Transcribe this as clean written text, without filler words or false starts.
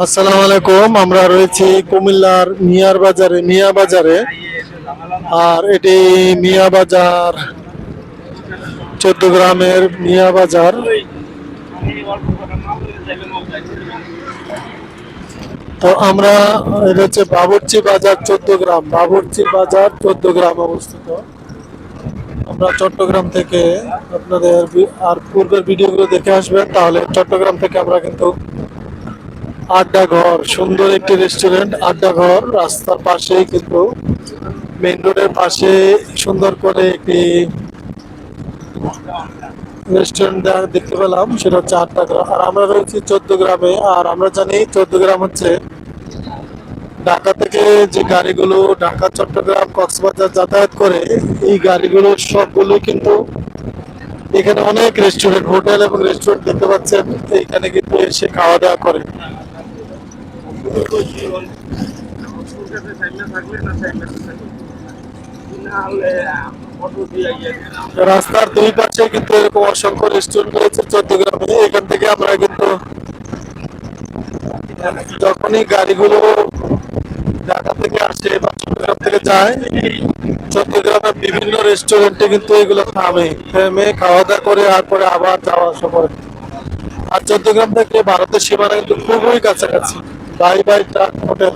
আসসালামু আলাইকুম। আমরা রয়েছি কুমিল্লার মিয়া বাজারে। আর এটি মিয়া বাজার, 14 গ্রামের মিয়া বাজার। তো আমরা, এটা হচ্ছে বাবুর্চি বাজার 14 গ্রাম, বাবুর্চি বাজার 14 গ্রাম অবস্থিত। আমরা চট্টগ্রাম থেকে আপনাদের আর পূর্বের ভিডিওগুলো দেখে আসবেন, তাহলে চট্টগ্রাম থেকে আমরা কিন্তু আড্ডা ঘর, সুন্দর একটি রেস্টুরেন্ট আড্ডা ঘর, রাস্তার পাশেই কিন্তু, মেইন রোডের পাশে সুন্দর করে একটি রেস্টুরেন্ট দেখতে পেলাম, সেটা হচ্ছে আড্ডা ঘর। আর আমরা রয়েছি 14 গ্রামে। আর আমরা জানি 14 গ্রাম হচ্ছে ঢাকা থেকে যে গাড়িগুলো ঢাকা, চট্টগ্রাম, কক্সবাজার যাতায়াত করে, এই গাড়িগুলো সবগুলো কিন্তু এখানে অনেক রেস্টুরেন্ট, হোটেল এবং রেস্টুরেন্ট দেখতে পাচ্ছেন, এইখানে কিন্তু এসে খাওয়া দাওয়া করে। রাস্তার দুই পাশে কিন্তু এরকম অসংখ্য রেস্টুরেন্ট রয়েছে 14 গ্রামে। এখান থেকে আমরা কিন্তু যখনই গাড়িগুলো ঢাকা থেকে আসে বা চট্টগ্রাম থেকে যায়, 14 গ্রামের বিভিন্ন রেস্টুরেন্টে কিন্তু এগুলো থেমে খাওয়া দাওয়া করে আর পরে আবার যাওয়া আসা করে। আর 14 গ্রাম থেকে ভারতের সীমানা কিন্তু খুবই কাছাকাছি। Bye bye truck hotel.